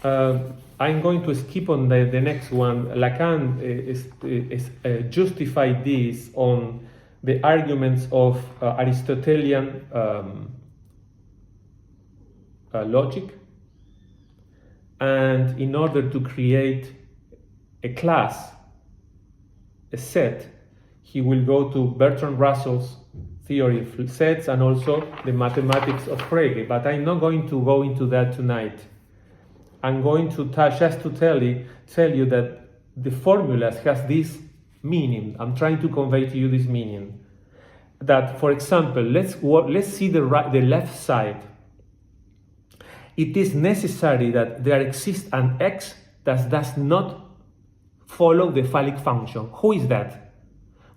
I'm going to skip on the next one. Lacan justified this on the arguments of Aristotelian logic, and in order to create a class, a set, he will go to Bertrand Russell's theory of sets and also the mathematics of Frege, but I'm not going to go into that tonight. I'm going to just to tell you that the formulas has this meaning. I'm trying to convey to you this meaning. That, for example, let's see the left side. It is necessary that there exists an X that does not follow the phallic function. Who is that?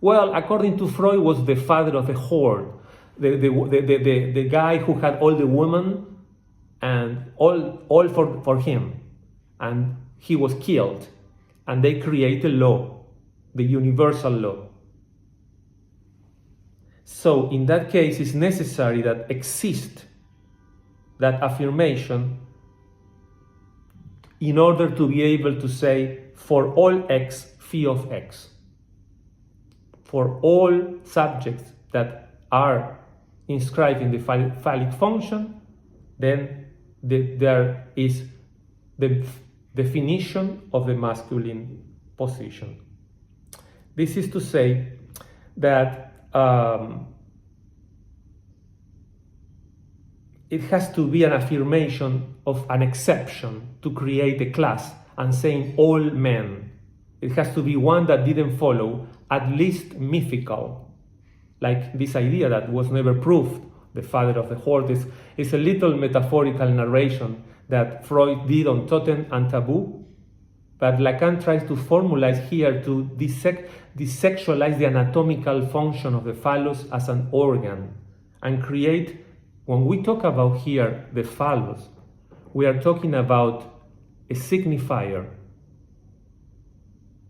Well, according to Freud, was the father of the horde, the guy who had all the women and all for him, and he was killed, and they create a law, the universal law. So in that case, it's necessary that exist that affirmation in order to be able to say for all X, phi of X. For all subjects that are inscribed in the phallic function, then there is the definition of the masculine position. This is to say that it has to be an affirmation of an exception to create a class and saying all men. It has to be one that didn't follow, at least mythical, like this idea that was never proved, the father of the horde, is a little metaphorical narration that Freud did on totem and taboo, but Lacan tries to formalize here to desexualize the anatomical function of the phallus as an organ and create, when we talk about here the phallus, we are talking about a signifier.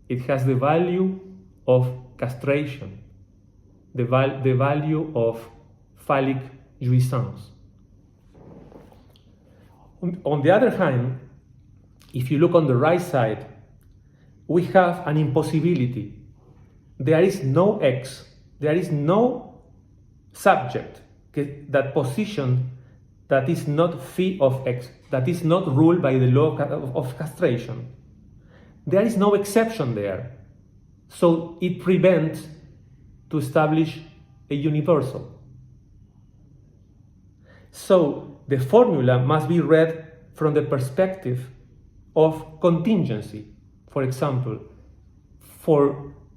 It has the value of castration, the value of phallic jouissance. On the other hand, if you look on the right side, we have an impossibility. There is no X, there is no subject, that position that is not phi of X, that is not ruled by the law of castration. There is no exception there. So it prevents to establish a universal. So the formula must be read from the perspective of contingency. For example,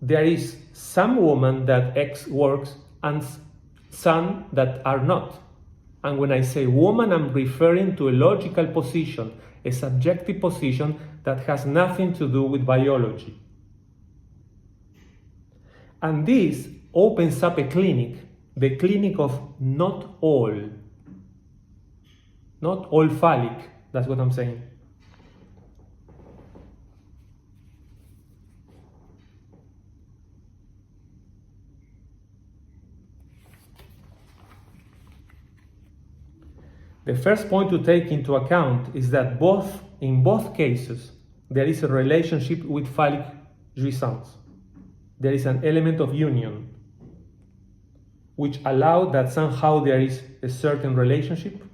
there is some woman that X works and some that are not. And when I say woman, I'm referring to a logical position, a subjective position that has nothing to do with biology. And this opens up a clinic, the clinic of not all phallic, that's what I'm saying. The first point to take into account is that in both cases, there is a relationship with phallic jouissance. There is an element of union, which allows that somehow there is a certain relationship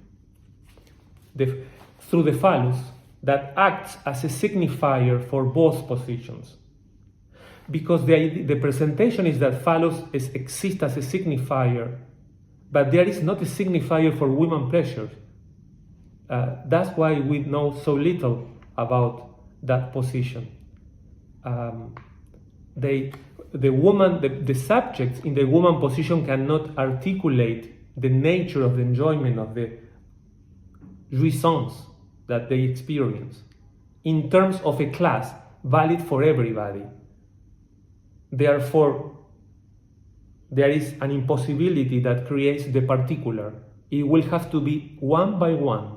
through the phallus that acts as a signifier for both positions. Because the presentation is that phallus exists as a signifier, but there is not a signifier for women pleasure. That's why we know so little about that position. The subjects in the woman position cannot articulate the nature of the enjoyment of the jouissance that they experience in terms of a class valid for everybody. Therefore, there is an impossibility that creates the particular. It will have to be one by one.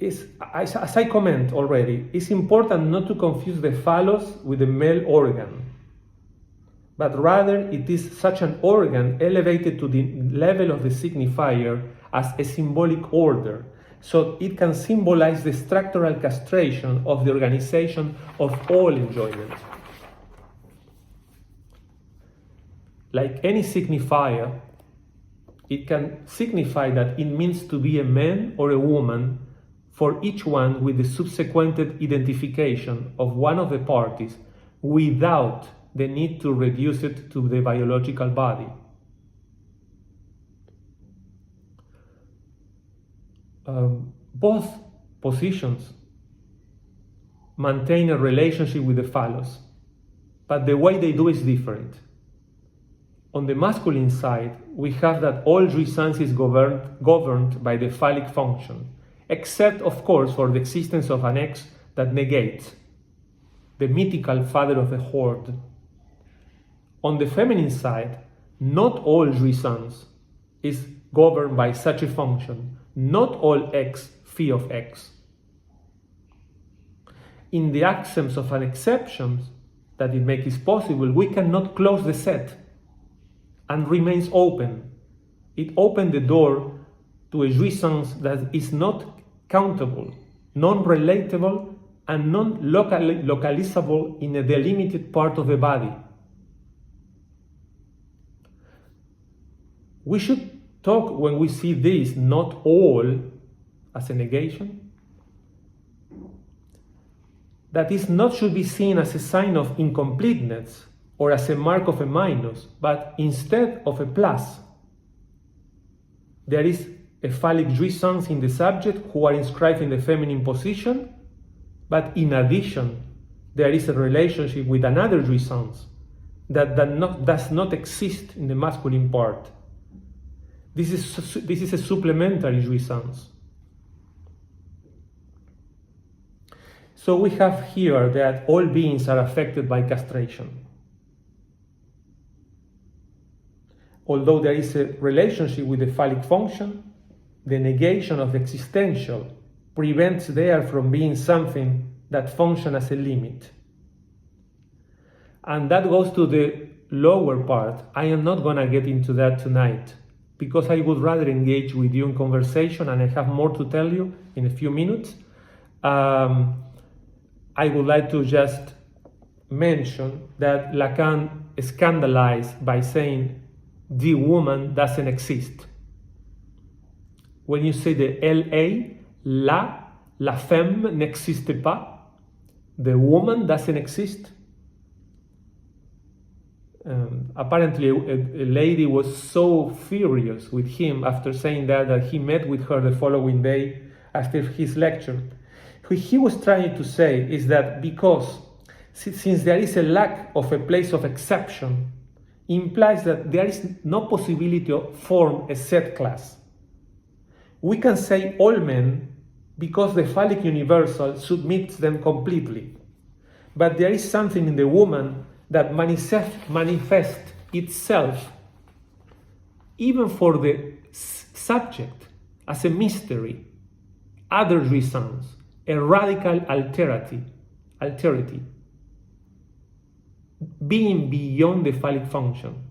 As I comment already, it's important not to confuse the phallus with the male organ, but rather it is such an organ elevated to the level of the signifier as a symbolic order, so it can symbolize the structural castration of the organization of all enjoyment. Like any signifier, it can signify that it means to be a man or a woman for each one with the subsequent identification of one of the parties without the need to reduce it to the biological body. Both positions maintain a relationship with the phallus, but the way they do is different. On the masculine side, we have that all jouissance is governed by the phallic function, except, of course, for the existence of an X that negates the mythical father of the horde. On the feminine side, not all jouissance is governed by such a function, not all X phi of X. In the absence of an exception that it makes it possible, we cannot close the set and remains open. It opened the door to a jouissance that is not countable, non-relatable, and non-localizable in a delimited part of the body. We should talk, when we see this, not all, as a negation. That is not should be seen as a sign of incompleteness or as a mark of a minus, but instead of a plus. There is a phallic jouissance in the subject who are inscribed in the feminine position, but in addition, there is a relationship with another jouissance that does not exist in the masculine part. This is a supplementary jouissance. So we have here that all beings are affected by castration. Although there is a relationship with the phallic function, the negation of the existential prevents there from being something that functions as a limit. And that goes to the lower part. I am not going to get into that tonight, because I would rather engage with you in conversation, and I have more to tell you in a few minutes. I would like to just mention that Lacan scandalized by saying the woman doesn't exist. When you say the la femme n'existe pas, the woman doesn't exist. Apparently a lady was so furious with him after saying that he met with her the following day after his lecture. What he was trying to say is that because since there is a lack of a place of exception, implies that there is no possibility to form a set class. We can say all men because the phallic universal submits them completely. But there is something in the woman that manifests itself, even for the subject, as a mystery, other reasons, a radical alterity, being beyond the phallic function,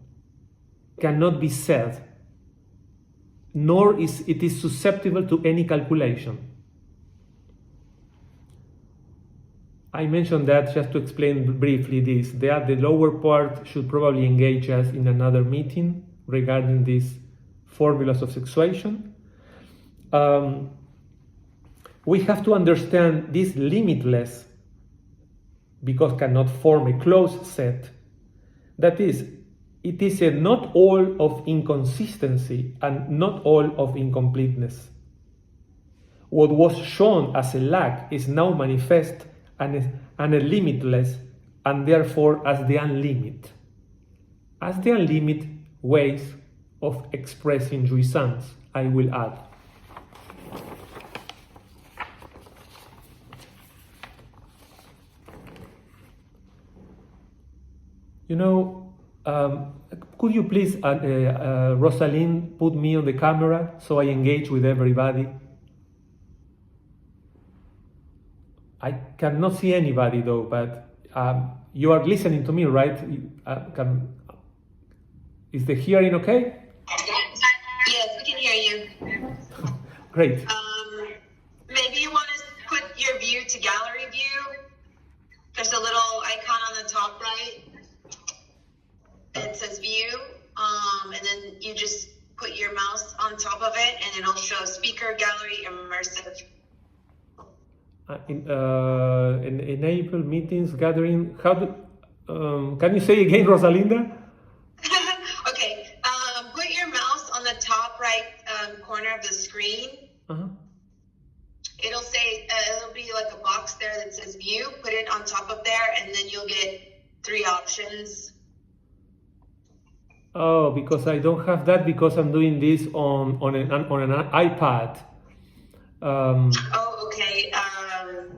cannot be said, nor is it susceptible to any calculation. I mentioned that just to explain briefly this. The lower part should probably engage us in another meeting regarding these formulas of sexuation. We have to understand this limitless, because cannot form a closed set. That is, it is a not all of inconsistency and not all of incompleteness. What was shown as a lack is now manifest and a limitless, and therefore as the unlimit. As the unlimit ways of expressing jouissance, I will add. You know, could you please, Rosalind, put me on the camera so I engage with everybody? I cannot see anybody though, but you are listening to me, right? Is the hearing okay? Yes, we can hear you. Great. Maybe you want to put your view to gallery view. There's a little icon on the top right. It says view. And then you just put your mouse on top of it and it'll show speaker, gallery, immersive. Enable meetings, gathering. How do? Can you say again, Rosalinda? Okay. Put your mouse on the top right corner of the screen. It'll say it'll be like a box there that says view. Put it on top of there, and then you'll get 3 options. Oh, because I don't have that because I'm doing this on an iPad. Oh, okay.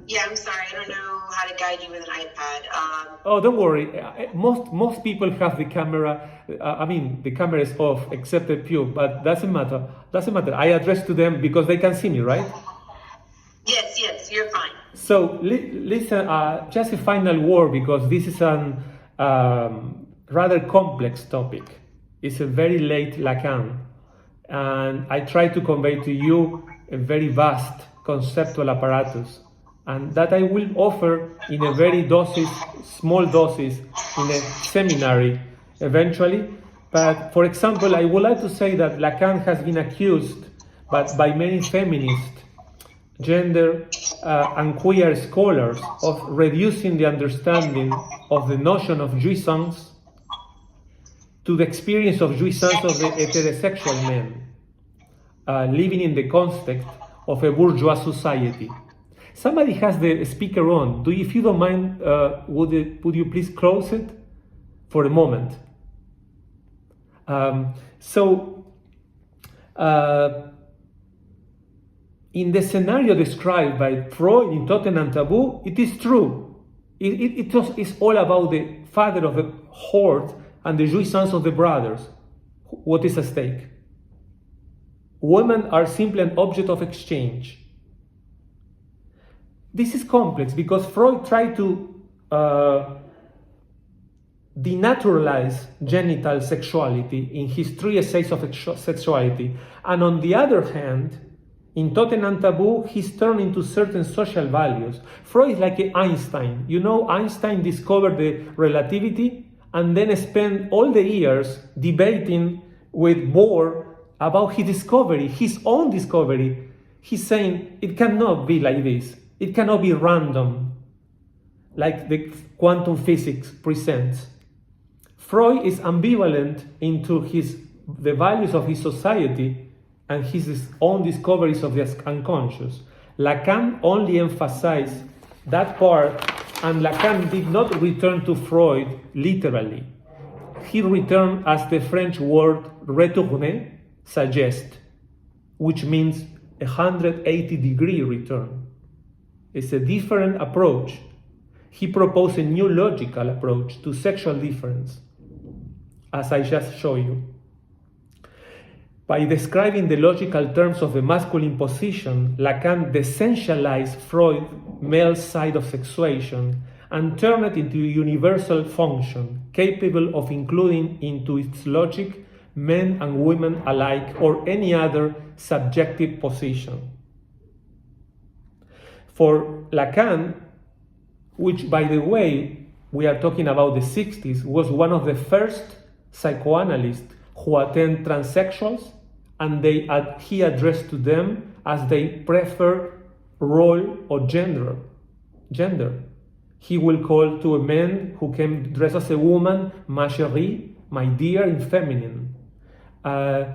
Yeah, I'm sorry. I don't know how to guide you with an iPad. Oh, don't worry. Most people have the camera. The camera is off except the Pew, but doesn't matter. Doesn't matter. I address to them because they can see me, right? Yes, you're fine. So listen, just a final word because this is an rather complex topic. It's a very late Lacan, and I try to convey to you a very vast conceptual apparatus, and that I will offer in a very small doses in a seminary eventually. But for example, I would like to say that Lacan has been accused by many feminist, gender and queer scholars of reducing the understanding of the notion of jouissance to the experience of jouissance of the heterosexual men living in the context of a bourgeois society. Somebody has the speaker on. If you don't mind, would you please close it for a moment? In the scenario described by Freud in Totem and Taboo, it is true. It's all about the father of the horde and the jouissance of the brothers. What is at stake? Women are simply an object of exchange. This is complex because Freud tried to denaturalize genital sexuality in his 3 essays of sexuality. And on the other hand, in Totem and Taboo, he's turned into certain social values. Freud is like Einstein. You know, Einstein discovered the relativity and then spent all the years debating with Bohr about his own discovery. He's saying it cannot be like this. It cannot be random, like the quantum physics presents. Freud is ambivalent into the values of his society and his own discoveries of the unconscious. Lacan only emphasized that part, and Lacan did not return to Freud literally. He returned as the French word retourner suggests, which means 180-degree return. It's a different approach. He proposed a new logical approach to sexual difference, as I just showed you. By describing the logical terms of the masculine position, Lacan desessentialized Freud's male side of sexuation and turned it into a universal function, capable of including into its logic men and women alike or any other subjective position. For Lacan, which by the way, we are talking about the 60s, was one of the first psychoanalysts who attend transsexuals, and he addressed to them as they prefer role or gender. He will call to a man who can dress as a woman, ma chérie, my dear, in feminine.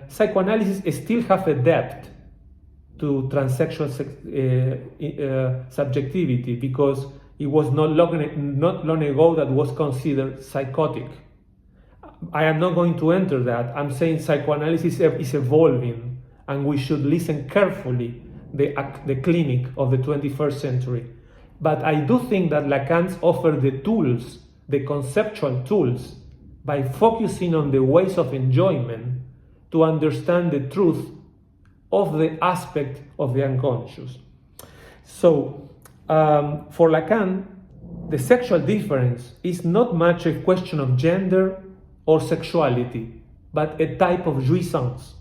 Psychoanalysis still have a depth to transsexual subjectivity because it was not long ago that was considered psychotic. I am not going to enter that. I'm saying psychoanalysis is evolving and we should listen carefully the clinic of the 21st century. But I do think that Lacan offered the tools, the conceptual tools, by focusing on the ways of enjoyment to understand the truth of the aspect of the unconscious. So, for Lacan, the sexual difference is not much a question of gender or sexuality, but a type of jouissance.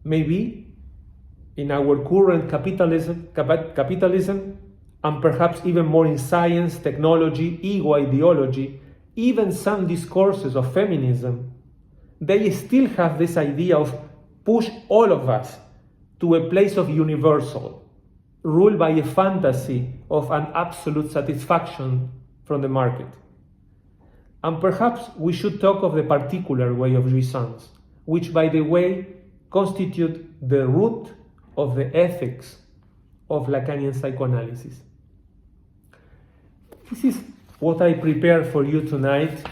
Maybe in our current capitalism, and perhaps even more in science, technology, ego ideology, even some discourses of feminism, they still have this idea of push all of us to a place of universal, ruled by a fantasy of an absolute satisfaction from the market. And perhaps we should talk of the particular way of jouissance, which, by the way, constitute the root of the ethics of Lacanian psychoanalysis. This is what I prepared for you tonight,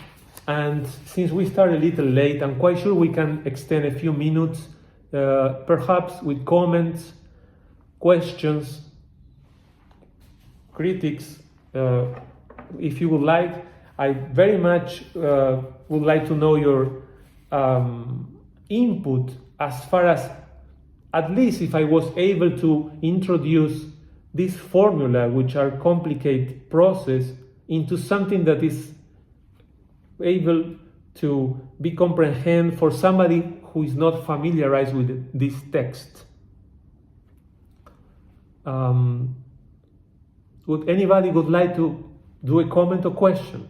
and since we started a little late, I'm quite sure we can extend a few minutes, perhaps with comments, questions, critics, if you would like. I very much would like to know your input as far as, at least if I was able to introduce this formula, which are complicated process, into something that is able to be comprehended for somebody who is not familiarized with this text. Would anybody would like to do a comment or question?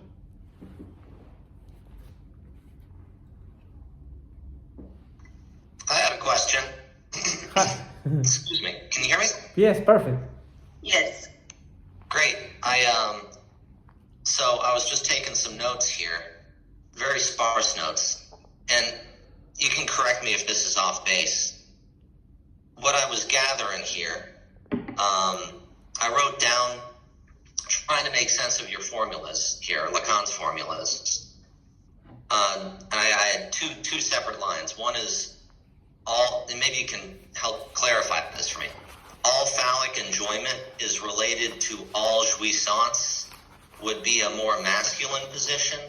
I have a question. Excuse me. Can you hear me? Yes, perfect. Yes. Great. So I was just taking some notes here, very sparse notes, and you can correct me if this is off base. What I was gathering here, I wrote down, trying to make sense of your formulas here, Lacan's formulas. I had two separate lines. One is all, and maybe you can help clarify this for me. All phallic enjoyment is related to all jouissance would be a more masculine position,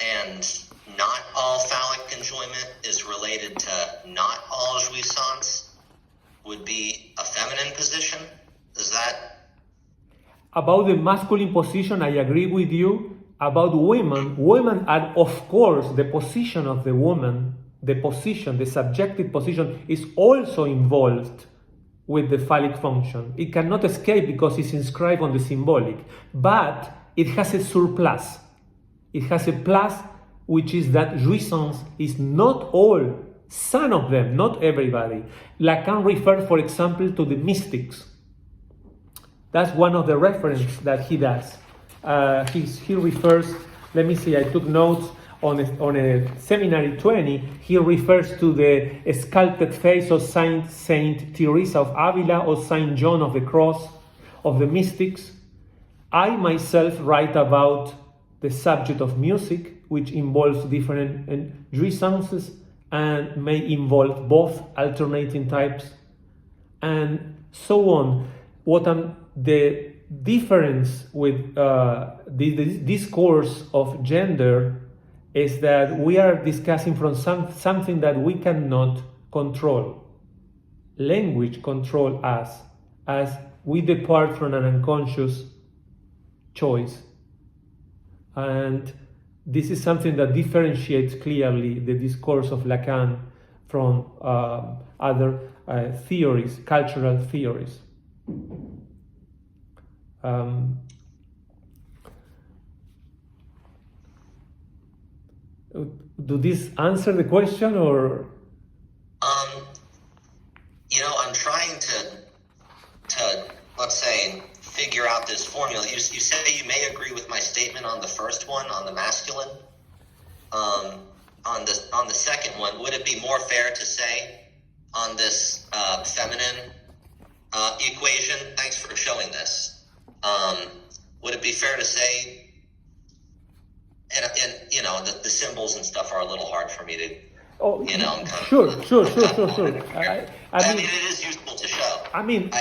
and not all phallic enjoyment is related to not all jouissance would be a feminine position. Is that? About the masculine position, I agree with you. About women are, of course, the position of the woman, the position, the subjective position is also involved with the phallic function. It cannot escape because it's inscribed on the symbolic, but it has a surplus. It has a plus, which is that jouissance is not all, some of them, not everybody. Lacan referred, for example, to the mystics. That's one of the references that he does. He refers, let me see, I took notes on a seminary 20, he refers to the sculpted face of Saint Teresa of Avila or Saint John of the Cross, of the mystics. I myself write about the subject of music, which involves different jouissances and may involve both alternating types, and so on. The difference with the discourse of gender is that we are discussing from something that we cannot control. Language controls us as we depart from an unconscious choice. And this is something that differentiates clearly the discourse of Lacan from other theories, cultural theories. Do this answer the question, or? I'm trying to let's say figure out this formula. You say you may agree with my statement on the first one, on the masculine. On the second one, would it be more fair to say on this feminine equation? Thanks for showing this. Would it be fair to say? And the symbols and stuff are a little hard for me to. Oh, I'm sure. I mean, it is useful to show. I mean,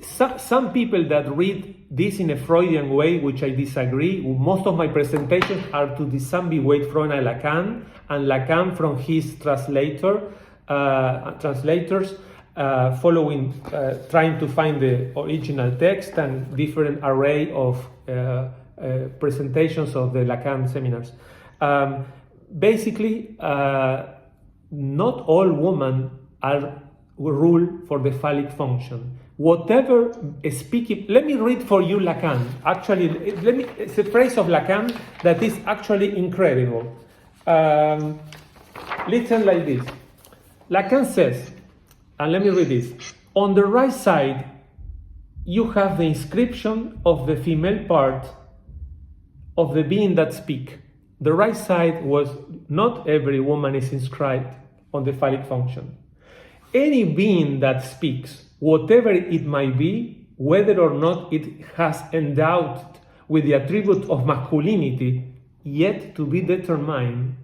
some people that read this in a Freudian way, which I disagree. Most of my presentations are to disambiguate Freud and Lacan from his translators, following, trying to find the original text and different array of presentations of the Lacan seminars. Basically, not all women are rule for the phallic function. Whatever speaking, let me read for you Lacan. Actually, it's a phrase of Lacan that is actually incredible. Listen like this. Lacan says, and let me read this. On the right side, you have the inscription of the female part of the being that speak. The right side was not every woman is inscribed on the phallic function. Any being that speaks, whatever it might be, whether or not it has endowed with the attribute of masculinity, yet to be determined,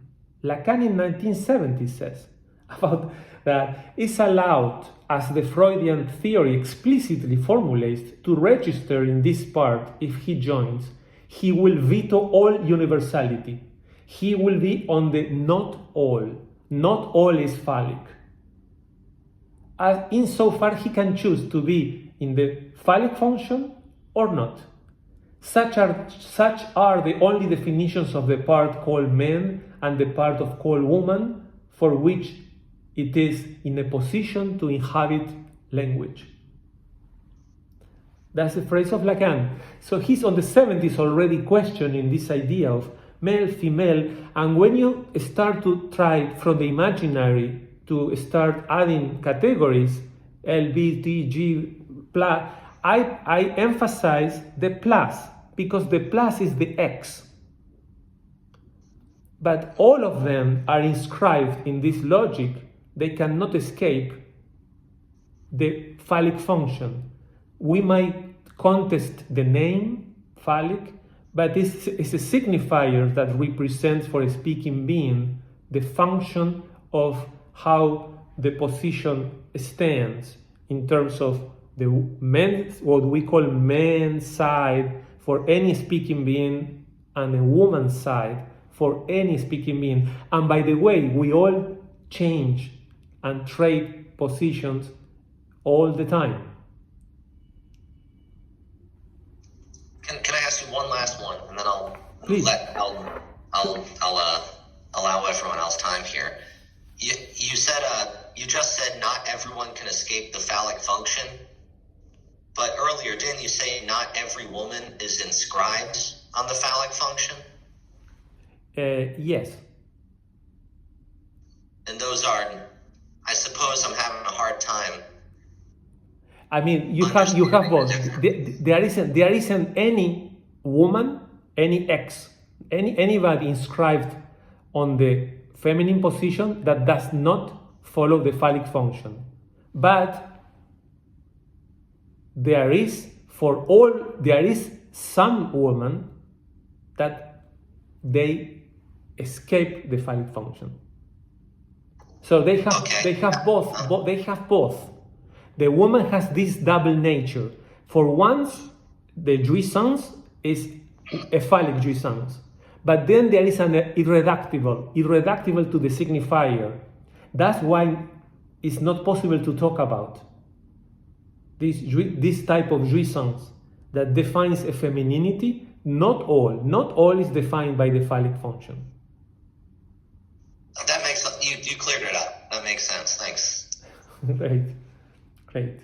Lacan in 1970 says about that is allowed, as the Freudian theory explicitly formulates, to register in this part if he joins. He will veto all universality. He will be on the not all. Not all is phallic. As insofar he can choose to be in the phallic function or not. Such are the only definitions of the part called man and the part of called woman for which it is in a position to inhabit language. That's the phrase of Lacan. So he's on the 70s already questioning this idea of male, female, and when you start to try from the imaginary to start adding categories, L, B, T, G, plus, I emphasize the plus, because the plus is the X. But all of them are inscribed in this logic. They cannot escape the phallic function. We might contest the name phallic, but it's a signifier that represents for a speaking being the function of how the position stands in terms of the men, what we call men's side for any speaking being, and a woman's side for any speaking being. And by the way, we all change and trade positions all the time. Can I ask you one last one, and then I'll Please. allow everyone else time here. You said you just said not everyone can escape the phallic function, but earlier didn't you say not every woman is inscribed on the phallic function? Yes. And those are, I suppose I'm having a hard time. I mean, you have both. There isn't any woman, any X, anybody inscribed on the feminine position that does not follow the phallic function. But there is some women that they escape the phallic function. So they have both. The woman has this double nature. For once, the jouissance is a phallic jouissance. But then there is an irreducible to the signifier. That's why it's not possible to talk about this type of jouissance that defines a femininity. Not all is defined by the phallic function. That makes you cleared it up. That makes sense. Thanks. Great.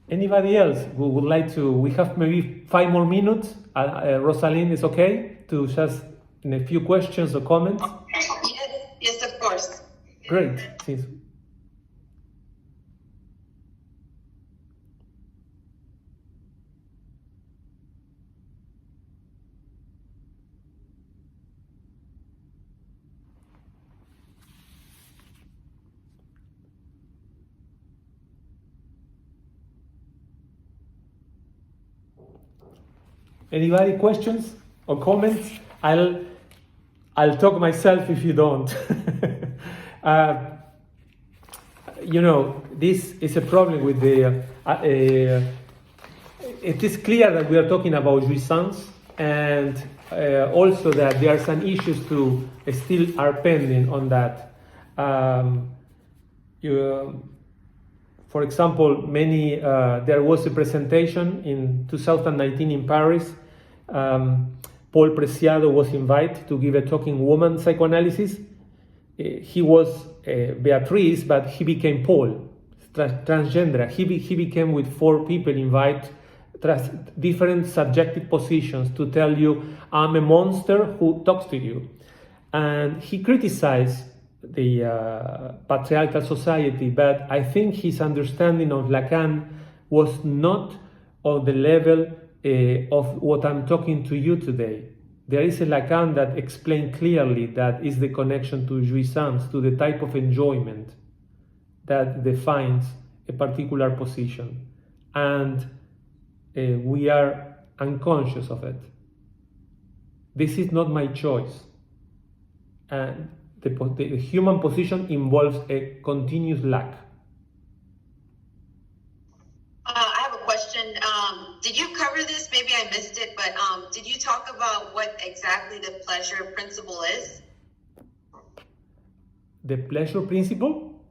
Anybody else who would like to? We have maybe 5 more minutes. Rosalind, is okay to just in a few questions or comments? Yes, of course. Great. Please. Anybody questions or comments? I'll talk myself if you don't. This is a problem with the. It is clear that we are talking about jouissance, and also that there are some issues to still are pending on that. For example, there was a presentation in 2019 in Paris. Paul Preciado was invited to give a talk in woman psychoanalysis. he was Beatrice, but he became Paul, transgender. He became with 4 people, invite different subjective positions to tell you, I'm a monster who talks to you. And he criticized the patriarchal society, but I think his understanding of Lacan was not on the level of what I'm talking to you today. There is a Lacan that explained clearly that is the connection to jouissance, to the type of enjoyment that defines a particular position. And we are unconscious of it. This is not my choice. And the human position involves a continuous lack. I have a question. Did you cover this? Maybe I missed it, but did you talk about what exactly the pleasure principle is? The pleasure principle?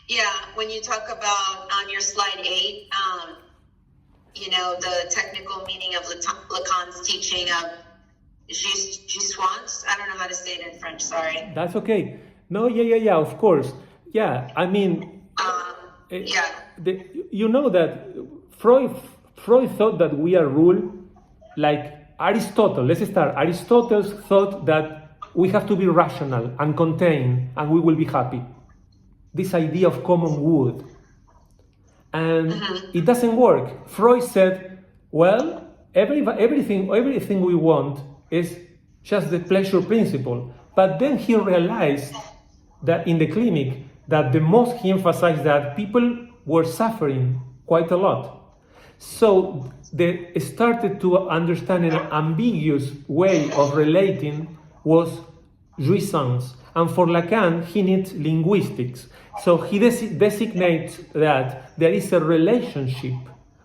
Yeah, when you talk about on your slide 8, the technical meaning of Lacan's teaching of jouissance. I don't know how to say it in French, sorry. That's okay. No, yeah, of course. Yeah, I mean, you know that Freud thought that we are ruled like Aristotle. Let's start. Aristotle thought that we have to be rational and contained and we will be happy. This idea of common good. And it doesn't work. Freud said, well, everything we want is just the pleasure principle. But then he realized that in the clinic, that the most he emphasized that people were suffering quite a lot. So they started to understand an ambiguous way of relating was jouissance. And for Lacan, he needs linguistics. So he designates that there is a relationship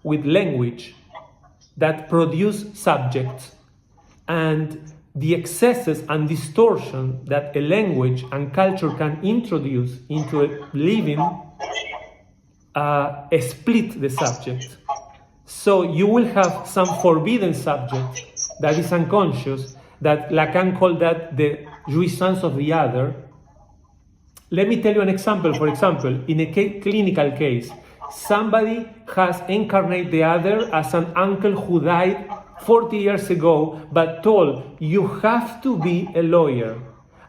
with language that produce subjects, and the excesses and distortion that a language and culture can introduce into a living split the subject. So you will have some forbidden subject that is unconscious, that Lacan called that the jouissance of the other. Let me tell you an example. For example, in a clinical case, somebody has incarnated the other as an uncle who died 40 years ago, but told, you have to be a lawyer.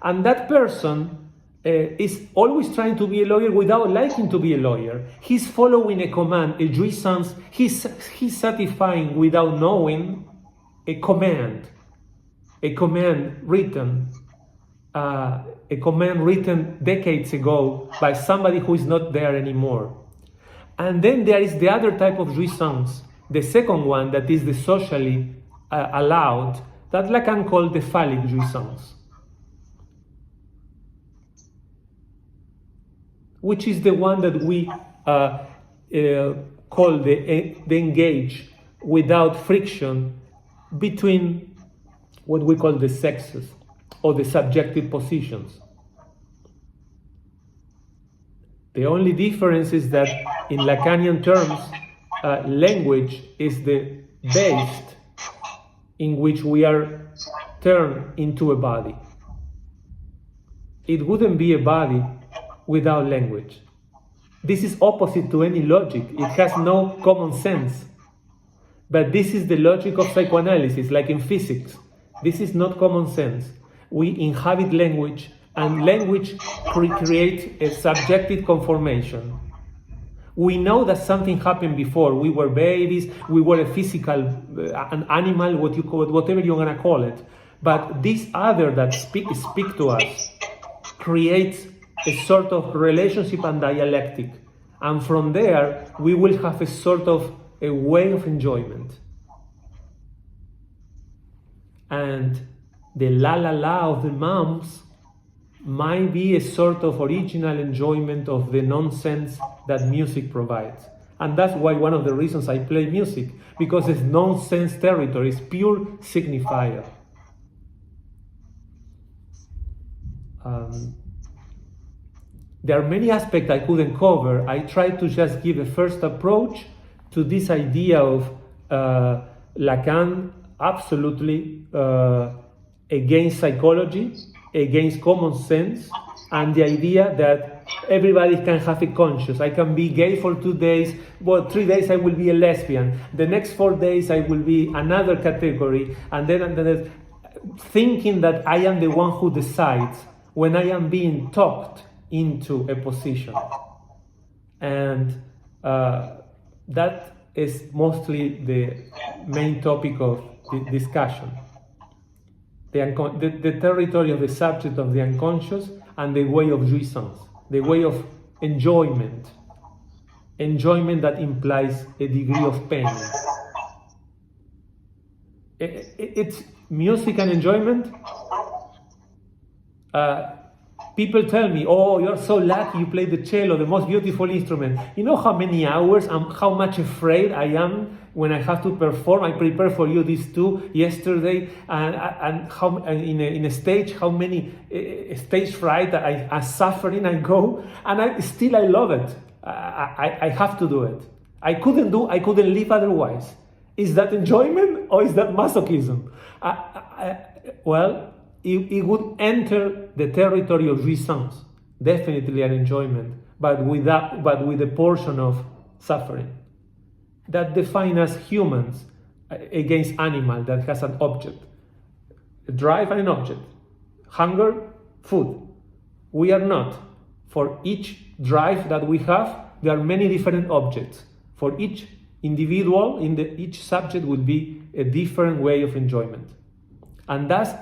And that person is always trying to be a lawyer without liking to be a lawyer. He's following a command, a jouissance. He's satisfying without knowing a command written decades ago by somebody who is not there anymore. And then there is the other type of jouissance, the second one that is the socially allowed, that Lacan called the phallic jouissance, which is the one that we call the engage without friction between what we call the sexes or the subjective positions. The only difference is that in Lacanian terms, language is the base in which we are turned into a body. It wouldn't be a body without language. This is opposite to any logic. It has no common sense. But this is the logic of psychoanalysis, like in physics. This is not common sense. We inhabit language, and language creates a subjective conformation. We know that something happened before. We were babies, we were a physical, an animal, what you call it, whatever you're gonna call it. But this other that speak to us creates a sort of relationship and dialectic. And from there, we will have a sort of a way of enjoyment. And the la of the moms might be a sort of original enjoyment of the nonsense that music provides. And that's why one of the reasons I play music, because it's nonsense territory, it's pure signifier. There are many aspects I couldn't cover. I tried to just give a first approach to this idea of Lacan absolutely against psychology, against common sense, and the idea that everybody can have a conscience. I can be gay for 2 days, but 3 days I will be a lesbian. The next 4 days I will be another category, and then thinking that I am the one who decides when I am being talked into a position. And that is mostly the main topic of the discussion. The territory of the subject of the unconscious and the way of jouissance, the way of enjoyment that implies a degree of pain. It's music and enjoyment. People tell me, oh, you're so lucky you play the cello, the most beautiful instrument. You know how many hours and how much afraid I am when I have to perform? I prepare for you these two yesterday, and how in a stage, how many stage fright I suffering I go, and I love it. I have to do it. I couldn't live otherwise. Is that enjoyment or is that masochism? Well, it would enter the territory of jouissance, definitely an enjoyment, but with a portion of suffering. That defines us humans against animal that has an object, a drive and an object, hunger, food. We are not. For each drive that we have, there are many different objects. For each individual, each subject would be a different way of enjoyment. And that's,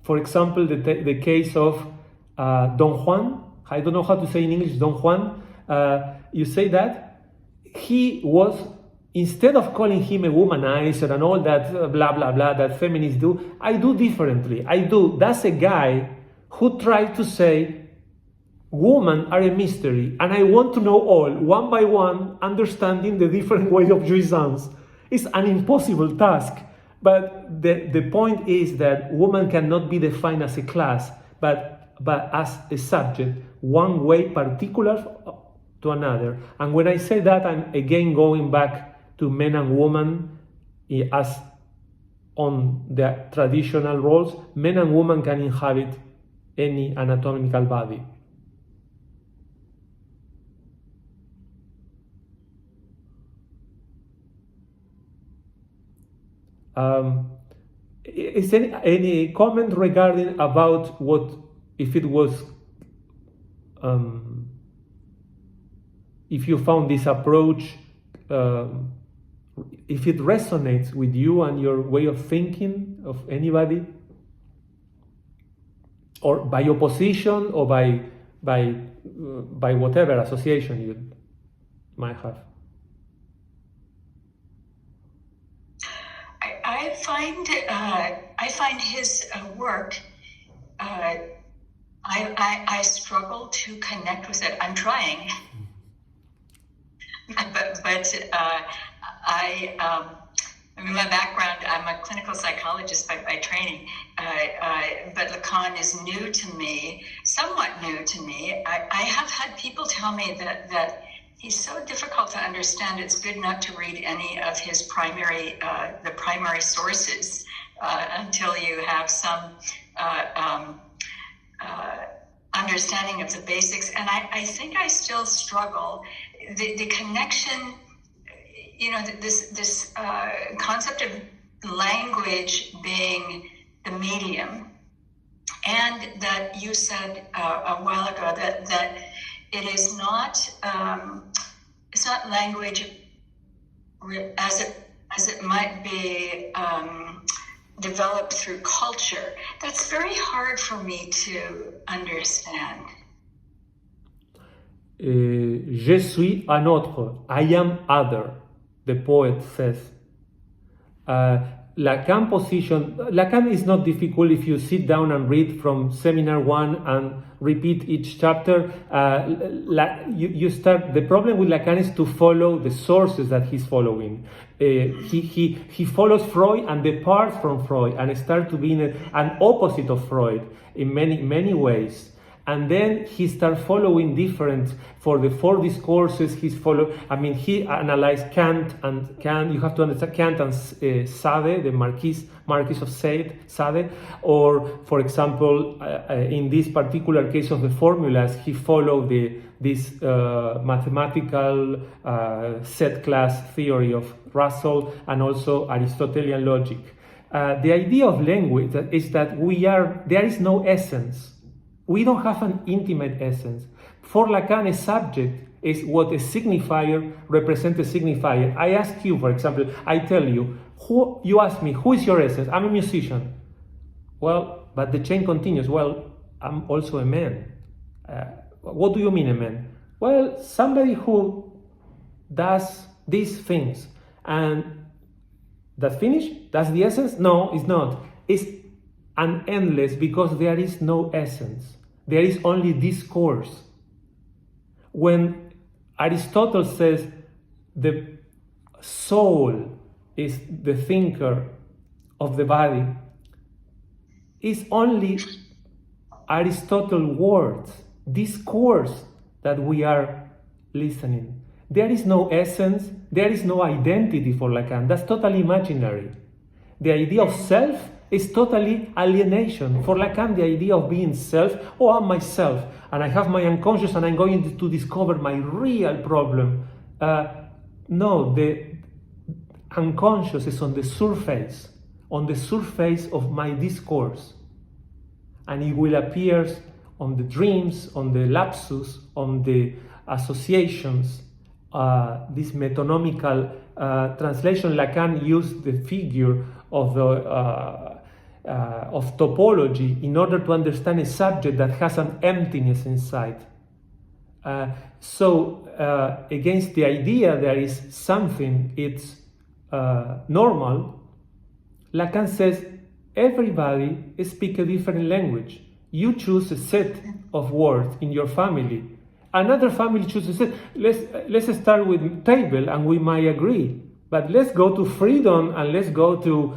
for example, the case of Don Juan. I don't know how to say in English, Don Juan. You say that he was, instead of calling him a womanizer and all that blah, blah, blah that feminists do, I do differently. That's a guy who tried to say, women are a mystery, and I want to know all, one by one, understanding the different way of jouissance. It's an impossible task. But the point is that woman cannot be defined as a class, but as a subject, one way particular to another. And when I say that, I'm again going back to men and women as on the traditional roles. Men and women can inhabit any anatomical body. Is any comment regarding about what, if it was, if you found this approach, if it resonates with you and your way of thinking of anybody, or by opposition, or by whatever association you might have? I find his work. I struggle to connect with it. I'm trying, but I mean, my background, I'm a clinical psychologist by training, but Lacan is new to me, somewhat new to me. I have had people tell me that he's so difficult to understand, it's good not to read any of his primary sources until you have some understanding of the basics. And I think I still struggle. The connection, this concept of language being the medium, and that you said a while ago that it is not it's not language as it might be developed through culture. That's very hard for me to understand. Je suis un autre. I am other, the poet says. Lacan Lacan is not difficult if you sit down and read from Seminar 1 and repeat each chapter. You start. The problem with Lacan is to follow the sources that he's following. He follows Freud and departs from Freud and starts to be an opposite of Freud in many ways. And then he started following different, for the 4 discourses, he analyzed Kant, and Kant, you have to understand Kant and Sade, the Marquis of Sade, or for example, in this particular case of the formulas, he followed this mathematical set class theory of Russell and also Aristotelian logic. The idea of language is that there is no essence. We don't have an intimate essence. For Lacan, a subject is what a signifier represents a signifier. I ask you, for example, I tell you, you ask me, who is your essence? I'm a musician. Well, but the chain continues. Well, I'm also a man. What do you mean a man? Well, somebody who does these things. And that's finished? That's the essence? No, it's not. It's an endless, because there is no essence. There is only discourse. When Aristotle says the soul is the thinker of the body, it's only Aristotle words, discourse that we are listening. There is no essence, there is no identity for Lacan. That's totally imaginary. The idea of self is totally alienation. For Lacan, the idea of being self, I'm myself, and I have my unconscious, and I'm going to discover my real problem. No, the unconscious is on the surface of my discourse. And it will appear on the dreams, on the lapsus, on the associations. This metonymical translation, Lacan used the figure of topology in order to understand a subject that has an emptiness inside. Against the idea there is something, it's normal, Lacan says everybody speaks a different language. You choose a set of words in your family. Another family chooses a set. Let's start with table, and we might agree. But let's go to freedom, and let's go to,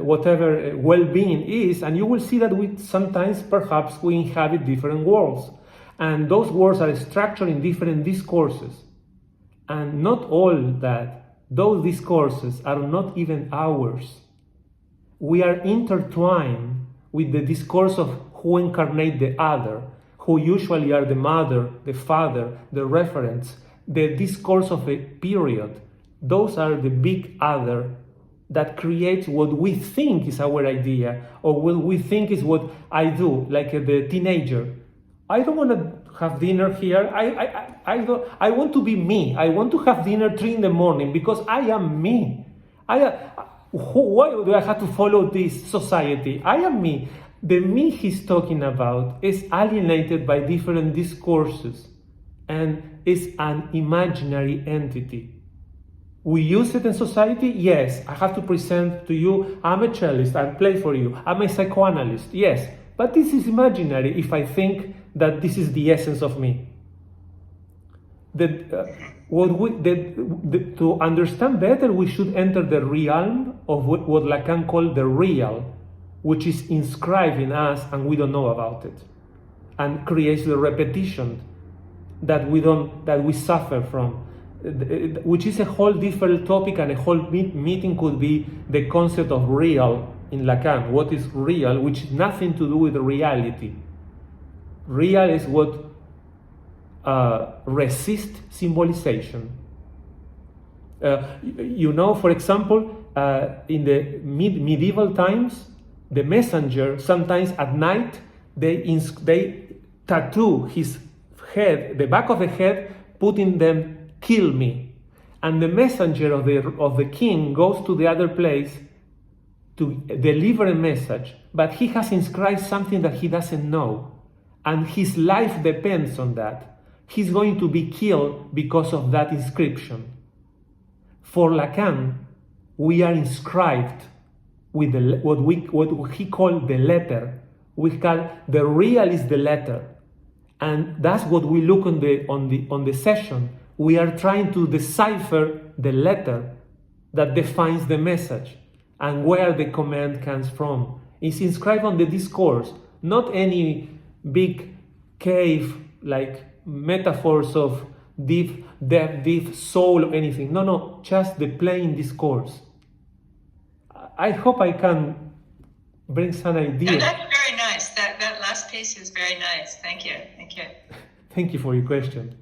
whatever well-being is, and you will see that sometimes perhaps we inhabit different worlds. And those worlds are structured in different discourses. And not all that, those discourses are not even ours. We are intertwined with the discourse of who incarnate the other, who usually are the mother, the father, the reference, the discourse of a period. Those are the big other that creates what we think is our idea, or what we think is what I do, like the teenager. I don't want to have dinner here. I want to be me. I want to have dinner 3 a.m. because I am me. Why do I have to follow this society? I am me. The me he's talking about is alienated by different discourses and is an imaginary entity. We use it in society? Yes. I have to present to you, I'm a cellist, I play for you. I'm a psychoanalyst. Yes. But this is imaginary if I think that this is the essence of me. To understand better, we should enter the realm of what Lacan called the real, which is inscribed in us and we don't know about it, and creates the repetition that we suffer from, which is a whole different topic, and a whole meeting could be the concept of real in Lacan. What is real, which has nothing to do with reality. Real is what resists symbolization. For example, in the medieval times, the messenger, sometimes at night, they tattoo his head, the back of the head, putting them, kill me. And the messenger of the king goes to the other place to deliver a message, but he has inscribed something that he doesn't know. And his life depends on that. He's going to be killed because of that inscription. For Lacan, we are inscribed with what he called the letter. We call the real is the letter, and that's what we look on the session. We are trying to decipher the letter that defines the message and where the command comes from. It's inscribed on the discourse, not any big cave like metaphors of deep depth, deep soul or anything. No, just the plain discourse. I hope I can bring some idea. And that's very nice. That last piece is very nice. Thank you. Thank you for your question.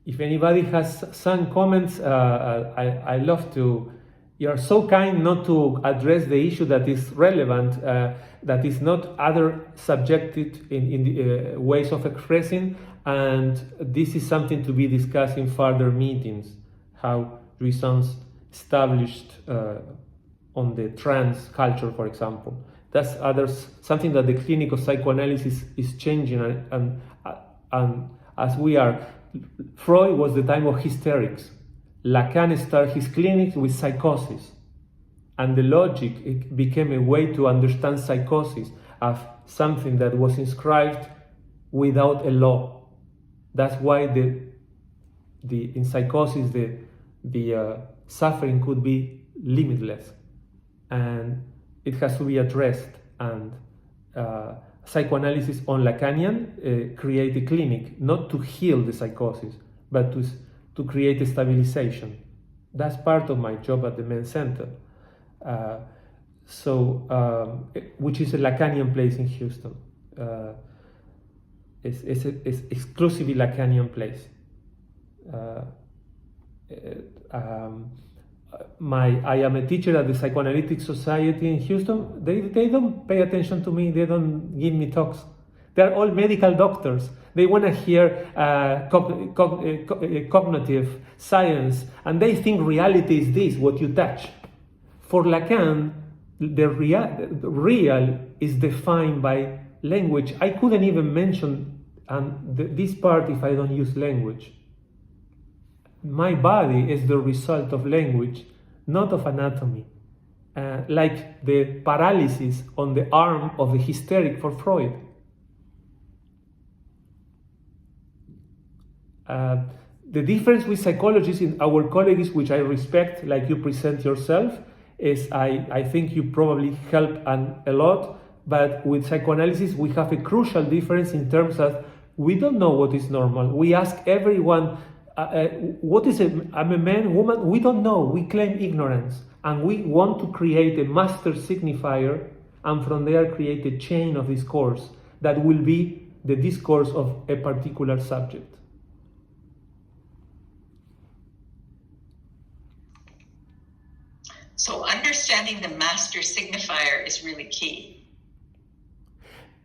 If anybody has some comments, I love to. You are so kind not to address the issue that is relevant, that is not other subjected in the ways of expressing, and this is something to be discussed in further meetings, how reasons established on the trans culture, for example. That's something that the clinical psychoanalysis is changing, and as we are, Freud was the time of hysterics. Lacan started his clinic with psychosis, and the logic it became a way to understand psychosis as something that was inscribed without a law. That's why in psychosis the suffering could be limitless, and it has to be addressed. And psychoanalysis on Lacanian create a clinic not to heal the psychosis, but to create a stabilization. That's part of my job at the Men's Center, which is a Lacanian place in Houston. It's exclusively Lacanian place. I am a teacher at the Psychoanalytic Society in Houston. They don't pay attention to me. They don't give me talks. They're all medical doctors. They want to hear cognitive science, and they think reality is this, what you touch. For Lacan, the real is defined by language. I couldn't even mention this part if I don't use language. My body is the result of language, not of anatomy. Like the paralysis on the arm of the hysteric for Freud. The difference with psychologists in our colleagues, which I respect, like you present yourself, is I think you probably help a lot, but with psychoanalysis we have a crucial difference in terms of we don't know what is normal. We ask everyone, what is I'm a man, woman? We don't know. We claim ignorance, and we want to create a master signifier, and from there create a chain of discourse that will be the discourse of a particular subject. So understanding the master signifier is really key.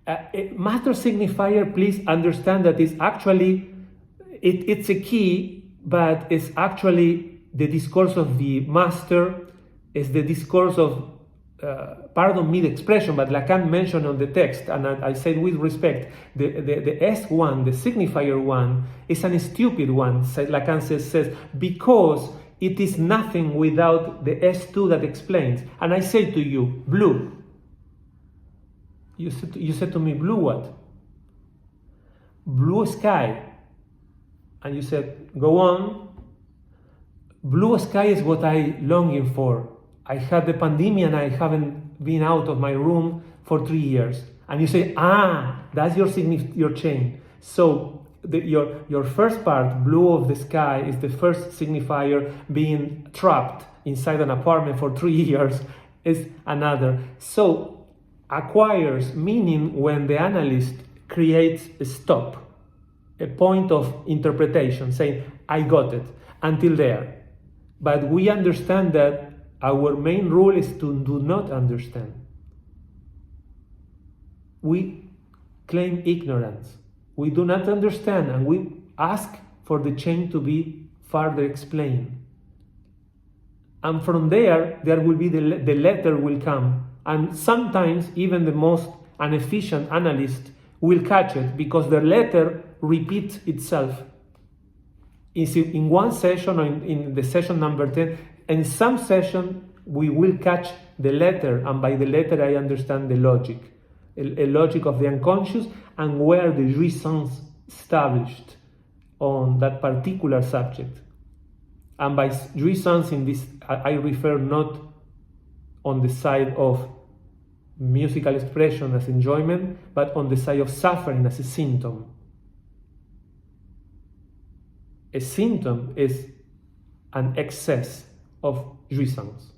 Master signifier, please understand that it's actually, it's a key, but it's actually the discourse of the master, is the discourse of, pardon me the expression, but Lacan mentioned on the text, and I said with respect, the S1, the signifier one, is a stupid one, Lacan says, because it is nothing without the S2 that explains. And I say to you, blue. You said to me, blue what? Blue sky. And you said, go on. Blue sky is what I'm longing for. I had the pandemic and I haven't been out of my room for 3 years. And you say, that's your chain. So your first part, blue of the sky, is the first signifier. Being trapped inside an apartment for 3 years is another. So acquires meaning when the analyst creates a stop, a point of interpretation, saying, I got it, until there. But we understand that our main rule is to do not understand. We claim ignorance. We do not understand, and we ask for the chain to be further explained. And from there will be the letter will come. And sometimes even the most inefficient analyst will catch it, because the letter repeats itself. In one session or in the session number 10, in some session we will catch the letter, and by the letter I understand the logic. A logic of the unconscious, and where the reasons established on that particular subject. And by jouissance in this, I refer not on the side of musical expression as enjoyment, but on the side of suffering as a symptom. A symptom is an excess of jouissance.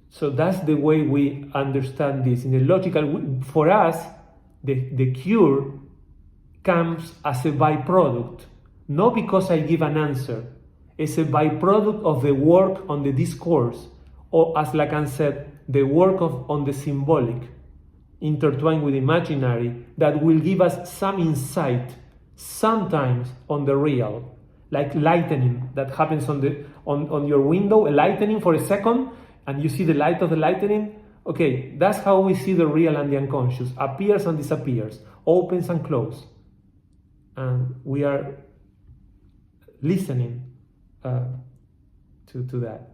So that's the way we understand this. In a logical, for us, the cure comes as a byproduct, not because I give an answer. It's a byproduct of the work on the discourse, or as Lacan said, the work on the symbolic, intertwined with imaginary, that will give us some insight, sometimes on the real, like lightning that happens on your window, a lightning for a second, and you see the light of the lightning. Okay, that's how we see the real and the unconscious, appears and disappears, opens and closes. And we are listening to that.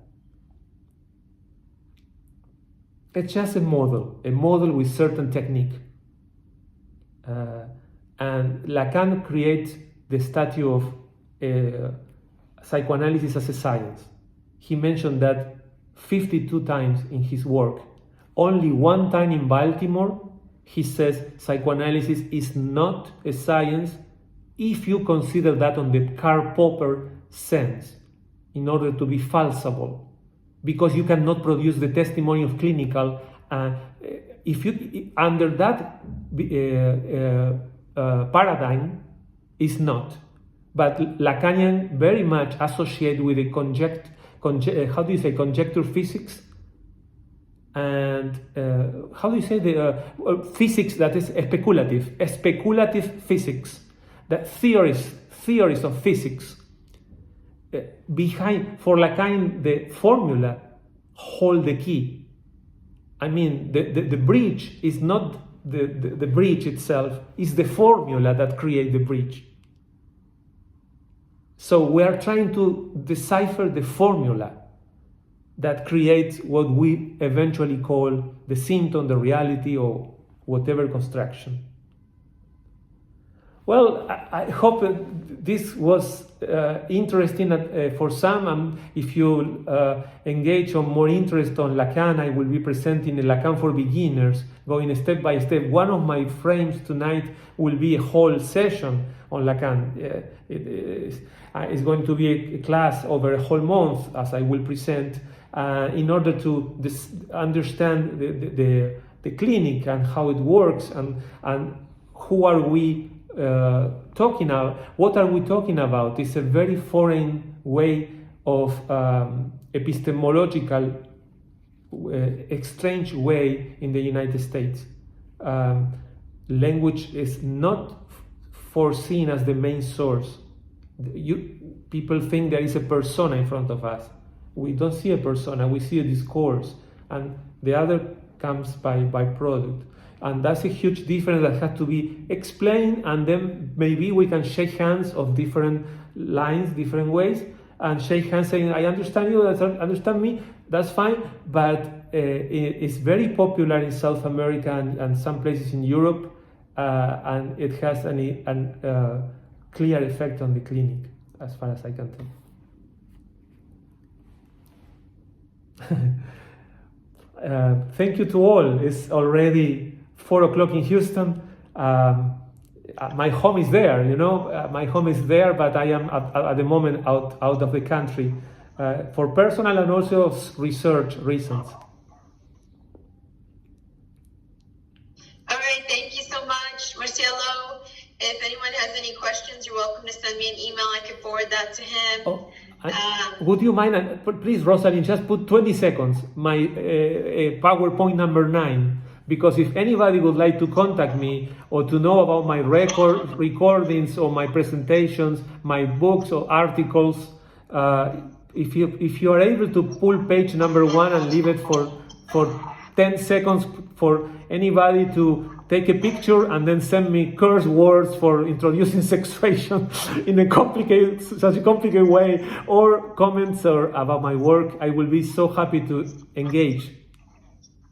It's just a model with certain technique. And Lacan creates the statue of psychoanalysis as a science. He mentioned that 52 times in his work. Only one time in Baltimore, he says psychoanalysis is not a science if you consider that on the Karl Popper sense, in order to be falsifiable, because you cannot produce the testimony of clinical. If you under that paradigm, is not. But Lacanian very much associated with a conjecture physics, and how do you say the physics that is speculative physics, that theories of physics. Behind, for Lacan, the formula hold the key. I mean, the bridge is not the bridge itself, is the formula that creates the bridge. So we are trying to decipher the formula that creates what we eventually call the symptom, the reality, or whatever construction. Well, I hope this was interesting for some, and if you engage on more interest on Lacan, I will be presenting a Lacan for beginners, going step by step. One of my frames tonight will be a whole session on Lacan. It's going to be a class over a whole month, as I will present, in order to understand the clinic and how it works, and who are we talking about. What are we talking about? It's a very foreign way of epistemological strange way in the United States. Language is not foreseen as the main source. People think there is a persona in front of us. We don't see a persona, we see a discourse, and the other comes by product. And that's a huge difference that has to be explained, and then maybe we can shake hands of different lines, different ways, and shake hands saying, I understand you, understand me, that's fine, but it's very popular in South America and some places in Europe, and it has a clear effect on the clinic, as far as I can tell. Thank you to all. It's already 4 o'clock in Houston. My home is there, my home is there, but I am at the moment out of the country for personal and also research reasons. All right, thank you so much, Marcelo. If anyone has any questions, you're welcome to send me an email. I can forward that to him. Oh, would you mind, please, Rosalind, just put 20 seconds, my PowerPoint number 9. Because if anybody would like to contact me or to know about my recordings or my presentations, my books or articles, if you are able to pull page number 1 and leave it for 10 seconds for anybody to take a picture and then send me curse words for introducing sexuation in such a complicated way, or comments or about my work, I will be so happy to engage.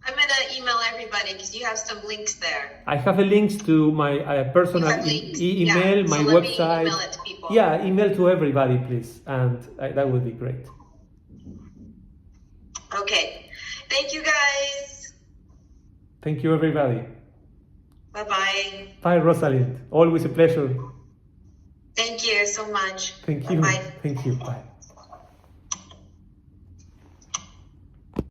I'm going to email everybody because you have some links there. I have a links to my personal email, so my let website. me email it to people. Yeah, email to everybody, please, and that would be great. Okay. Thank you, guys. Thank you, everybody. Bye-bye. Bye, Rosalind. Always a pleasure. Thank you so much. Thank you. Bye-bye. Thank you. Bye.